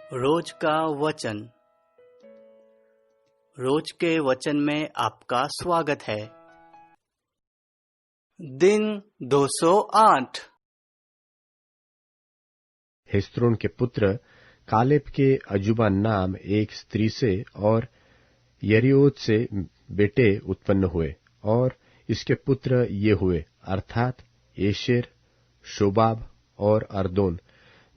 रोज का वचन। रोज के वचन में आपका स्वागत है। दिन 208। हेस्रोन के पुत्र कालेब के अजूबा नाम एक स्त्री से और यरीओत से बेटे उत्पन्न हुए, और इसके पुत्र ये हुए, अर्थात एशेर, शोबाब और अर्दोन।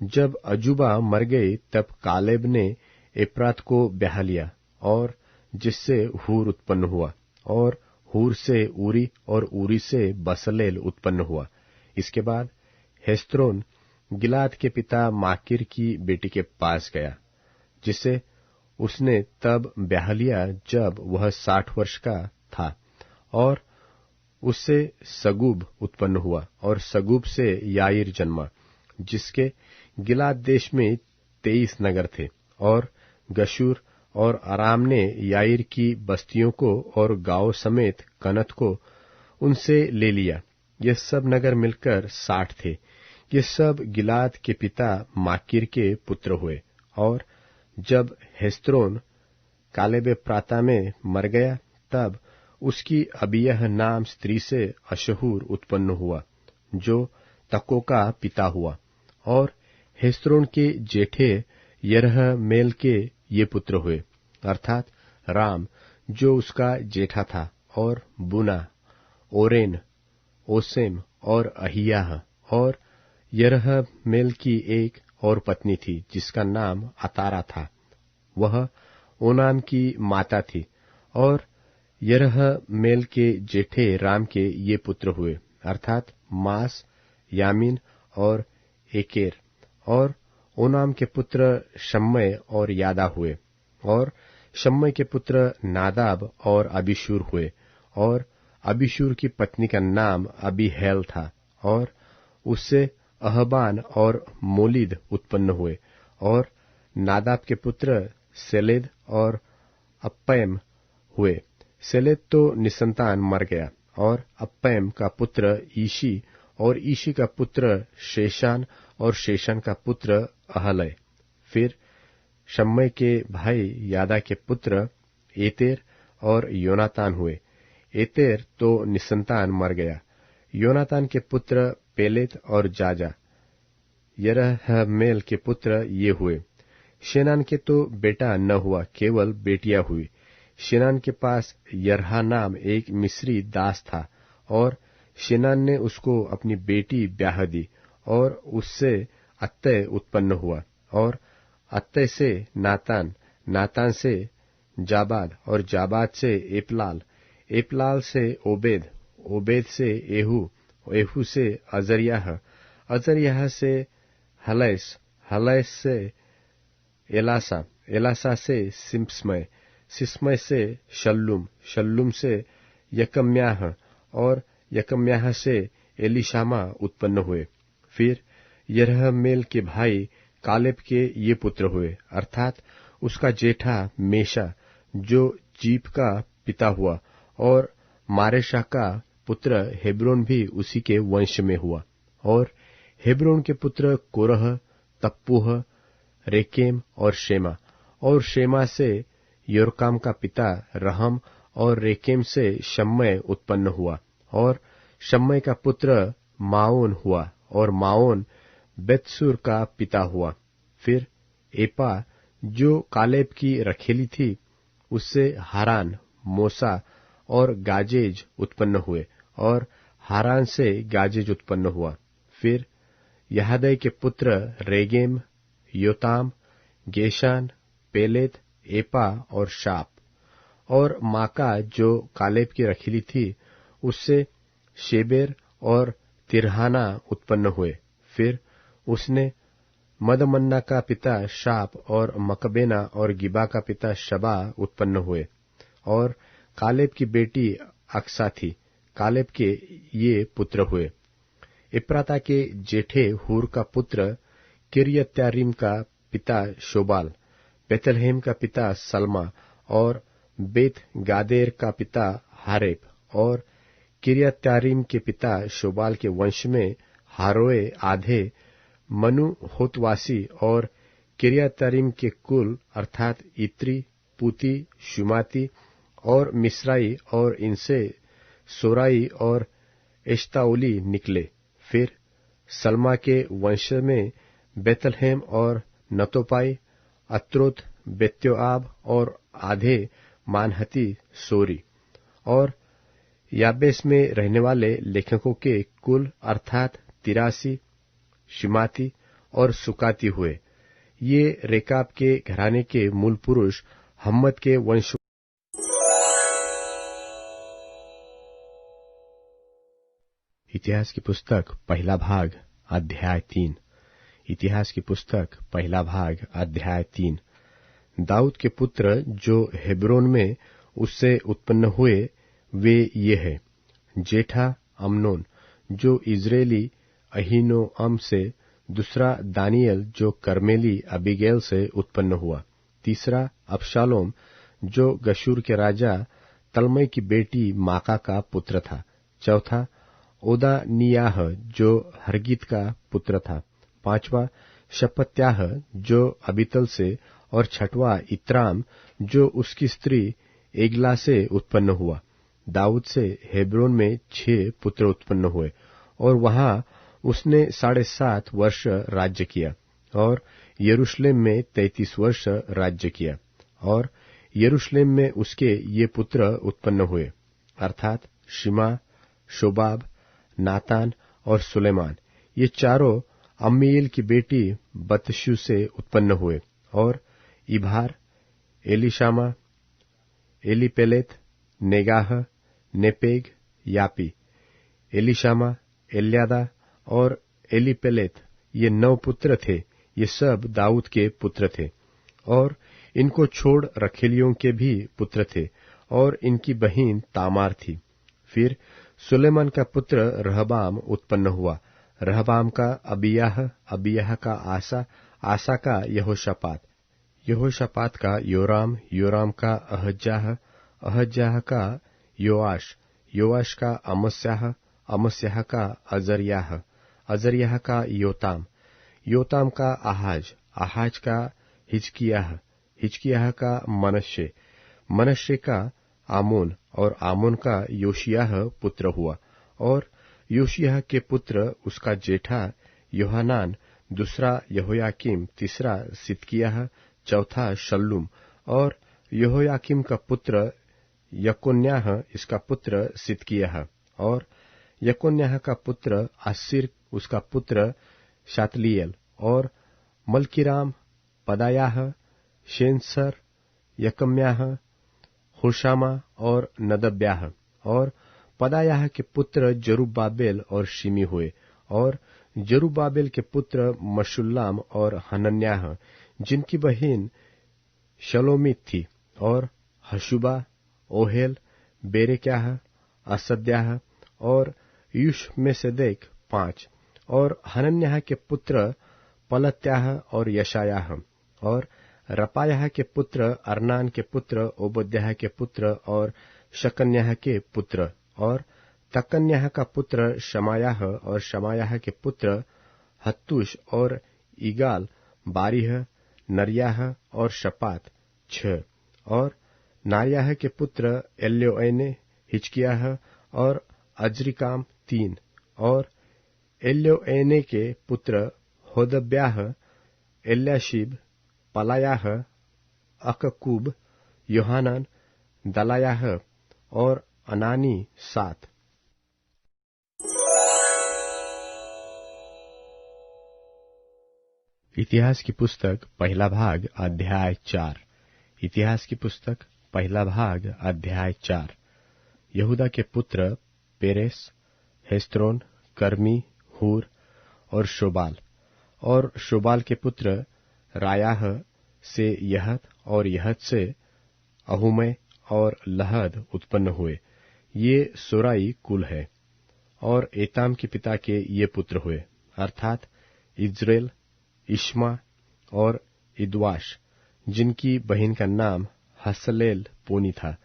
जब अजूबा मर गए तब कालेब ने एप्रात को ब्याह लिया, और जिससे हूर उत्पन्न हुआ, और हूर से ऊरी और ऊरी से बसलेल उत्पन्न हुआ। इसके बाद हेस्रोन गिलाद के पिता माकीर की बेटी के पास गया, जिसे उसने तब ब्याह लिया जब वह 60 वर्ष का था, और उससे सगूब उत्पन्न हुआ, और सगूब से याईर जन्मा, जिसके गिलाद देश में 23 नगर थे। और गशूर और अराम ने याईर की बस्तियों को और गांव समेत कनत को उनसे ले लिया। ये सब नगर मिलकर 60 थे। ये सब गिलाद के पिता माकीर के पुत्र हुए। और जब हेस्रोन कालेब प्राता में मर गया तब उसकी अबियह नाम स्त्री से अशहूर उत्पन्न हुआ, जो तको का पिता हुआ। और हेस्रोन के जेठे यरहमेल के ये पुत्र हुए, अर्थात राम जो उसका जेठा था, और बुना, ओरेन, ओसेम और अहियाह। और यरहमेल की एक और पत्नी थी जिसका नाम अतारा था, वह ओनान की माता थी। और यरहमेल के जेठे राम के ये पुत्र हुए, अर्थात मास, यामीन और एकेर। और ओनाम के पुत्र शम्मय और यादा हुए। और शम्मय के पुत्र नादाब और अबीशूर हुए। और अबीशूर की पत्नी का नाम अबीहैल था, और उससे अहबान और मोलिद उत्पन्न हुए। और नादाब के पुत्र सेलेद और अप्पैम हुए। सेलेद तो निसंतान मर गया। और अप्पैम का पुत्र ईशी, और ईशी का पुत्र शेशान, और शेशान का पुत्र अहलय। फिर शम्मय के भाई यादा के पुत्र एतेर और योनातान हुए। एतेर तो निसंतान मर गया। योनातान के पुत्र पेलेत और जाजा। यरहमेल के पुत्र ये हुए। शेनान के तो बेटा न हुआ, केवल बेटियां हुई। शेनान के पास यरहा नाम एक मिस्री दास था, और शेनान ने उसको अपनी बेटी ब्याह दी, और उससे अत्तय उत्पन्न हुआ। और अत्तय से नातान, नातान से जाबाद, और जाबाद से एपलाल, एपलाल से ओबेद, ओबेद से एहू, एहू से अजर्याह, अजर्याह से हलैस, हलैस से एलासा, एलासा से सिम्समय, सिस्मय से शल्लुम, शल्लुम से यकम्याह, और यकम्याह से एलीशामा उत्पन्न हुए। फिर यरहमेल के भाई कालेब के ये पुत्र हुए, अर्थात उसका जेठा मेशा जो जीप का पिता हुआ, और मारेशा का पुत्र हेब्रोन भी उसी के वंश में हुआ। और हेब्रोन के पुत्र कोरह, तप्पूह, रेकेम और शेमा। और शेमा से योरकाम का पिता रहम, और रेकेम से शम्मय उत्पन्न हुआ। और शम्मय का पुत्र माओन हुआ, और माओन बेतसूर का पिता हुआ। फिर एपा जो कालेब की रखेली थी, उससे हारान, मोसा और गाजेज उत्पन्न हुए, और हारान से गाजेज उत्पन्न हुआ। फिर यहादै के पुत्र रेगेम, योताम, गेशान, पेलेत, एपा और शाप। और माका जो कालेब की रखीली थी, उससे शेबेर और तिरहाना उत्पन्न हुए। फिर उसने मदमन्ना का पिता शाप, और मकबेना और गिबा का पिता शबा उत्पन्न हुए। और कालेब की बेटी अक्सा थी। कालेब के ये पुत्र हुए। इप्राता के जेठे हूर का पुत्र किर्यत्यारीम का पिता शोबाल, बेतलहेम का पिता सल्मा, और बेत गादेर का पिता हारेप। और किर्यत्यारीम के पिता शोबाल के वंश में हारोए आधे मनु होतवासी, और किरियतारीम के कुल अर्थात इत्री, पुती, शुमाती और मिस्राई और इनसे सोराई और एश्ताओली निकले। फिर सलमा के वंश में बेतलहेम और नतोपाई, अत्रोत, बेत्योआब और आधे मानहती सोरी और याबेस में रहने वाले लेखकों के कुल अर्थात तिरासी, शिमाती और सुकाती हुए। ये रेकाब के घराने के मूल पुरुष हम्मद के वंश। इतिहास की पुस्तक पहला भाग अध्याय 3। इतिहास की पुस्तक पहला भाग अध्याय 3। दाऊद के पुत्र जो हेब्रोन में उससे उत्पन्न हुए वे ये हैं: जेठा अम्नोन जो इजरायली अहीनोअम से, दूसरा दानियल जो कर्मेली अबीगैल से उत्पन्न हुआ, तीसरा अबशालोम जो गशूर के राजा तलमई की बेटी माका का पुत्र था, चौथा ओदानियाह जो हरगीत का पुत्र था, पांचवा शपत्याह जो अबीतल से, और छठवां इत्राम जो उसकी स्त्री एगला से उत्पन्न हुआ। दाऊद से हेब्रोन में 6 पुत्र उत्पन्न हुए और वहां उसने 7.5 वर्ष राज्य किया और यरूशलेम में 33 वर्ष राज्य किया। और यरूशलेम में उसके ये पुत्र उत्पन्न हुए अर्थात शिमा, शोबाब, नातान और सुलेमान। ये चारों अम्मीएल की बेटी बतशू से उत्पन्न हुए। और Ibhar, Elishama, Eliphelet, Nogah, Nepheg, Japhia, Elishama, Eliada और एलीपेलेत, ये 9 पुत्र थे। ये सब दाऊद के पुत्र थे। और इनको छोड़ रखेलियों के भी पुत्र थे और इनकी बहिन तामार थी। फिर सुलेमान का पुत्र रहबाम उत्पन्न हुआ, रहबाम का अबियाह, अबियाह का आसा, आसा का यहोशापात, यहोशापात का योराम, योराम का अहज्याह, अहज्याह का योआश, योआश का अमस्याह, अमस्याह का अजर्याह, अजर्याह का योताम, योताम का आहाज, आहाज का हिजकियाह, हिजकियाह का मनश्शे, मनश्शे का आमोन और आमोन का योशियाह पुत्र हुआ। और योशियाह के पुत्र उसका जेठा योहानान, दूसरा यहोयाकीम, तीसरा सिदकिय्याह, चौथा शल्लूम। और यहोयाकीम का पुत्र यकोन्याह, इसका पुत्र सिदकिय्याह। और यकोन्याह का पुत्र अस्सिर, उसका पुत्र शातलीएल। और मल्कीराम, पदायाह, शेनसर, यकम्याह, होशामा और नदब्याह। और पदायाह के पुत्र जरुब्बाबेल और शिमी हुए। और जरुब्बाबेल के पुत्र मशुल्लाम और हनन्याह, जिनकी बहिन शलोमीत थी। और हशुबा, ओहेल, बेरेक्याह, असद्याह और यूशमेसेदेक 5। और हनन्याह के पुत्र पलत्याह और यशायाह। और रपायाह के पुत्र अरनान के पुत्र ओबद्याह के पुत्र और शकन्याह के पुत्र। और तकन्याह का पुत्र शमायाह और शमायाह के पुत्र हत्तूश और इगाल, बारीह, नरियाह और शपात 6। और नारियाह के पुत्र एल्योएने, हिजकियाह और अजरिकाम 3। और एल्योएने के पुत्र होदब्याह, एल्याशीब, पलायाह, अककूब, योहानान, दलायाह और अनानी 7। इतिहास की पुस्तक पहला भाग अध्याय 4। इतिहास की पुस्तक पहला भाग अध्याय 4। यहूदा के पुत्र पेरेस, हेस्रोन, कर्मी, हूर और शोबाल। और शोबाल के पुत्र रायाह से यहत, और यहत से अहुमै और लहद उत्पन्न हुए। ये सोराई कुल है। और एताम के पिता के ये पुत्र हुए अर्थात इज्रेल, इश्मा और इद्वाश, जिनकी बहन का नाम हसलेल पोनी था।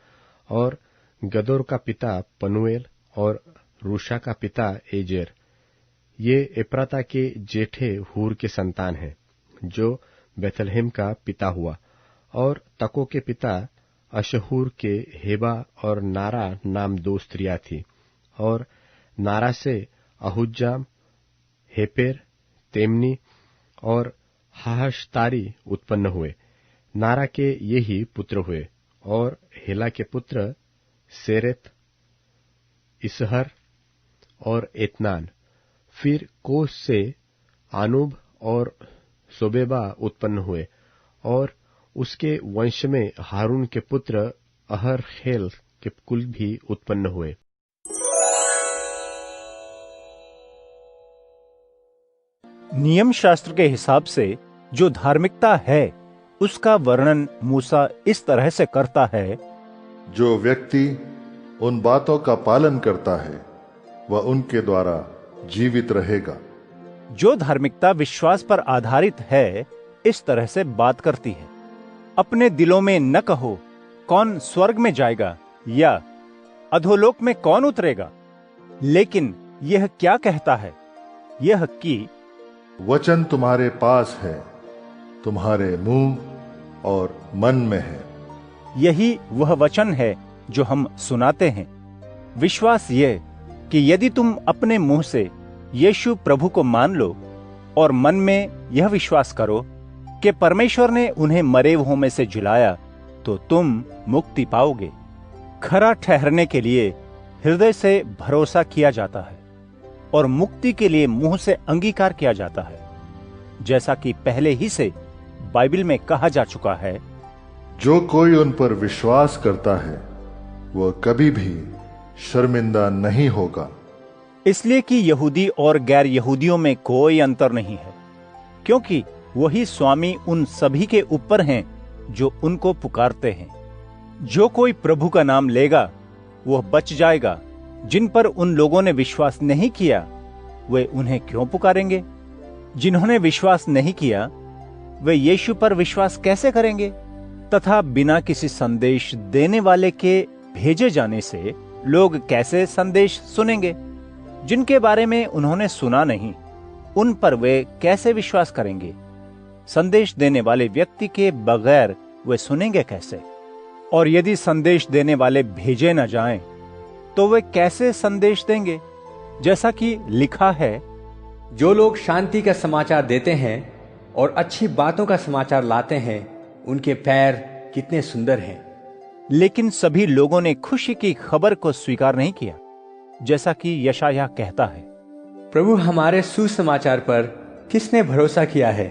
और गदोर का पिता पनुएल और रूशा का पिता एजेर। ये एप्राता के जेठे हूर के संतान हैं, जो बेथलहेम का पिता हुआ, और तको के पिता अशहूर के हेबा और नारा नाम 2 स्त्रियां थी, और नारा से अहुज्जाम, हेपेर, तेमनी और हाहशतारी उत्पन्न हुए। नारा के ये ही पुत्र हुए, और हेला के पुत्र सेरेत, इसहर और एतनान। फिर कोस से आनूब और सोबेबा उत्पन्न हुए, और उसके वंश में हारून के पुत्र अहरखेल के कुल भी उत्पन्न हुए। नियम शास्त्र के हिसाब से जो धार्मिकता है उसका वर्णन मूसा इस तरह से करता है, जो व्यक्ति उन बातों का पालन करता है वह उनके द्वारा जीवित रहेगा। जो धार्मिकता विश्वास पर आधारित है इस तरह से बात करती है। अपने दिलों में न कहो कौन स्वर्ग में जाएगा या अधोलोक में कौन उतरेगा, लेकिन यह क्या कहता है, यह कि वचन तुम्हारे पास है, तुम्हारे मुंह और मन में है। यही वह वचन है जो हम सुनाते हैं। विश्वास ये कि यदि तुम अपने मुंह से यीशु प्रभु को मान लो और मन में यह विश्वास करो कि परमेश्वर ने उन्हें मरे हुओं में से जिलाया, तो तुम मुक्ति पाओगे। खरा ठहरने के लिए हृदय से भरोसा किया जाता है और मुक्ति के लिए मुंह से अंगीकार किया जाता है, जैसा कि पहले ही से बाइबल में कहा जा चुका है, जो कोई उन पर विश्वास करता है वह कभी भी शर्मिंदा नहीं होगा। इसलिए कि यहूदी और गैर यहूदियों में कोई अंतर नहीं है, क्योंकि वही स्वामी उन सभी के ऊपर हैं जो उनको पुकारते हैं। जो कोई प्रभु का नाम लेगा वह बच जाएगा। जिन पर उन लोगों ने विश्वास नहीं किया वे उन्हें क्यों पुकारेंगे? जिन्होंने विश्वास नहीं किया वे यीशु पर विश्वास कैसे करेंगे? तथा बिना किसी संदेश देने वाले के भेजे जाने से लोग कैसे संदेश सुनेंगे? जिनके बारे में उन्होंने सुना नहीं, उन पर वे कैसे विश्वास करेंगे? संदेश देने वाले व्यक्ति के बगैर वे सुनेंगे कैसे? और यदि संदेश देने वाले भेजे न जाएं, तो वे कैसे संदेश देंगे? जैसा कि लिखा है, जो लोग शांति का समाचार देते हैं और अच्छी बातों का समाचार लाते हैं, उनके पैर कितने सुंदर हैं। लेकिन सभी लोगों ने खुशी की खबर को स्वीकार नहीं किया, जैसा कि यशायाह कहता है, प्रभु हमारे सुसमाचार पर किसने भरोसा किया है?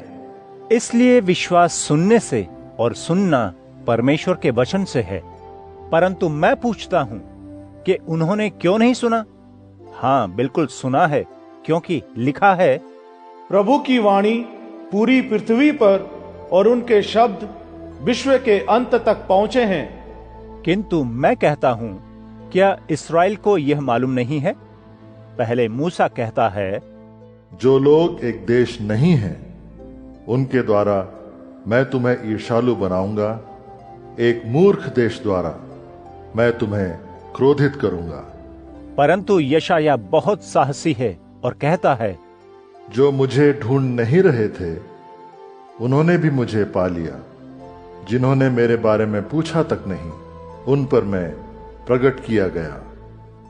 इसलिए विश्वास सुनने से और सुनना परमेश्वर के वचन से है। परंतु मैं पूछता हूं कि उन्होंने क्यों नहीं सुना? हाँ, बिल्कुल सुना है, क्योंकि लिखा है, प्रभु की वाणी पूरी पृथ्वी पर और उनके शब्द विश्व के अंत तक पहुंचे हैं। किंतु मैं कहता हूं, क्या इस्राएल को यह मालूम नहीं है? पहले मूसा कहता है, जो लोग एक देश नहीं हैं, उनके द्वारा मैं तुम्हें ईर्ष्यालु बनाऊंगा। एक मूर्ख देश द्वारा मैं तुम्हें क्रोधित करूंगा। परंतु यशायाह बहुत साहसी है और कहता है, जो मुझे ढूंढ नहीं रहे थे उन्होंने भी मुझे पा लिया। जिन्होंने मेरे बारे में पूछा तक नहीं, उन पर मैं प्रकट किया गया।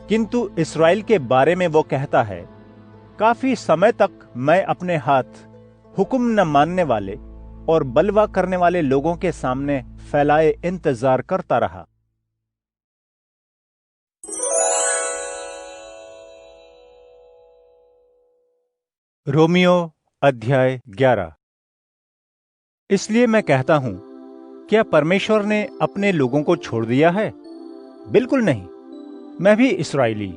किंतु इस्राएल के बारे में वो कहता है, काफी समय तक मैं अपने हाथ हुक्म न मानने वाले और बलवा करने वाले लोगों के सामने फैलाए इंतजार करता रहा। रोमियो अध्याय 11। इसलिए मैं कहता हूं, क्या परमेश्वर ने अपने लोगों को छोड़ दिया है? बिल्कुल नहीं। मैं भी इस्राएली,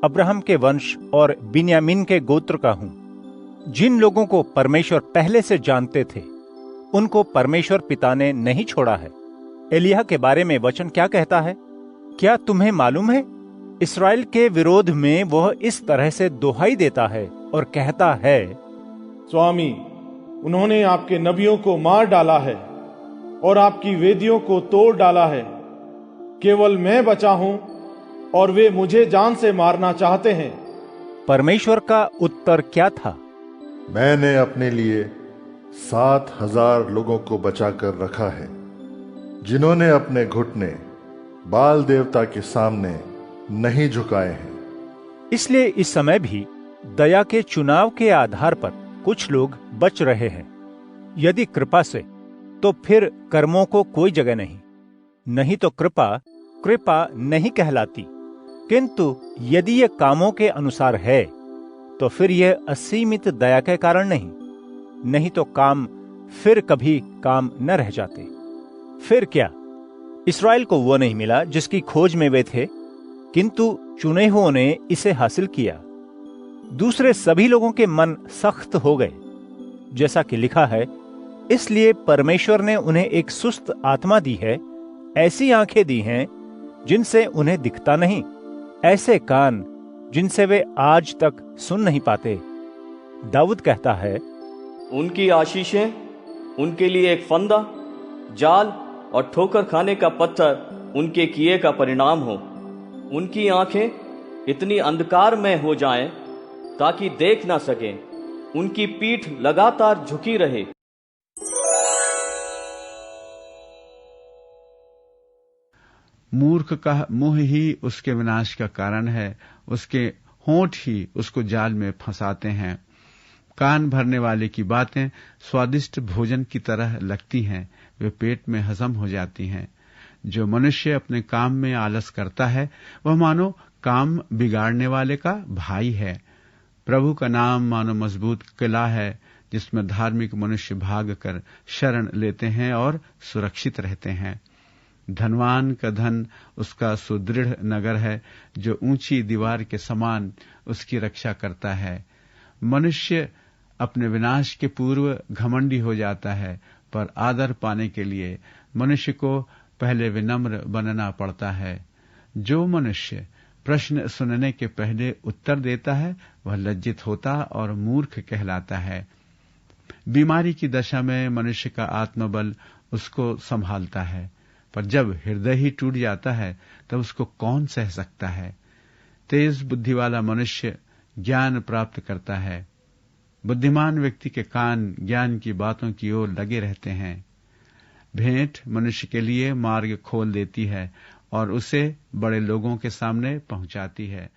अब्राहम के वंश और बिन्यामीन के गोत्र का हूं। जिन लोगों को परमेश्वर पहले से जानते थे, उनको परमेश्वर पिता ने नहीं छोड़ा है। एलिय्याह के बारे में वचन क्या कहता है? क्या तुम्हें मालूम है? इस्राएल के विरोध में वह इस तरह से दोहाई देता है और कहता है, स्वामी, उन्होंने आपके नबियों को मार डाला है और आपकी वेदियों को तोड़ डाला है। केवल मैं बचा हूं और वे मुझे जान से मारना चाहते हैं। परमेश्वर का उत्तर क्या था? मैंने अपने लिए 7,000 लोगों को बचाकर रखा है, जिन्होंने अपने घुटने बाल देवता के सामने नहीं झुकाए हैं। इसलिए इस समय भी दया के चुनाव के आधार पर कुछ लोग बच रहे हैं। यदि कृपा से, तो फिर कर्मों को कोई जगह नहीं। नहीं तो कृपा नहीं कहलाती। किंतु यदि ये कामों के अनुसार है, तो फिर यह असीमित दया के कारण नहीं। नहीं तो काम फिर कभी काम न रह जाते। फिर क्या? इस्राएल को वो नहीं मिला जिसकी खोज में वे थे, किंतु चुने हुओं ने इसे हासिल किया। दूसरे सभी लोगों के मन सख्त हो गए, जैसा कि लिखा है, इसलिए परमेश्वर ने उन्हें एक सुस्त आत्मा दी है, ऐसी आंखें दी हैं जिनसे उन्हें दिखता नहीं, ऐसे कान जिनसे वे आज तक सुन नहीं पाते। दाऊद कहता है, उनकी आशीषें उनके लिए एक फंदा, जाल और ठोकर खाने का पत्थर उनके किए का परिणाम हो। उनकी आंखें इतनी अंधकार में हो जाएं ताकि देख ना सकें। उनकी पीठ लगातार झुकी रहे। मूर्ख का मुंह ही उसके विनाश का कारण है, उसके होंठ ही उसको जाल में फंसाते हैं। कान भरने वाले की बातें स्वादिष्ट भोजन की तरह लगती हैं, वे पेट में हजम हो जाती हैं। जो मनुष्य अपने काम में आलस करता है, वह मानो काम बिगाड़ने वाले का भाई है। प्रभु का नाम मानो मजबूत किला है, जिसमें धार्मिक मनुष्य भाग कर शरण लेते हैं और सुरक्षित रहते हैं। धनवान का धन उसका सुदृढ़ नगर है, जो ऊंची दीवार के समान उसकी रक्षा करता है। मनुष्य अपने विनाश के पूर्व घमंडी हो जाता है, पर आदर पाने के लिए मनुष्य को पहले विनम्र बनना पड़ता है। जो मनुष्य प्रश्न सुनने के पहले उत्तर देता है, वह लज्जित होता और मूर्ख कहलाता है। बीमारी की दशा में मनुष्य का आत्मबल उसको संभालता है, पर जब हृदय ही टूट जाता है, तब उसको कौन सह सकता है। तेज बुद्धि वाला मनुष्य ज्ञान प्राप्त करता है। बुद्धिमान व्यक्ति के कान ज्ञान की बातों की ओर लगे रहते हैं। भेंट मनुष्य के लिए मार्ग खोल देती है और उसे बड़े लोगों के सामने पहुंचाती है।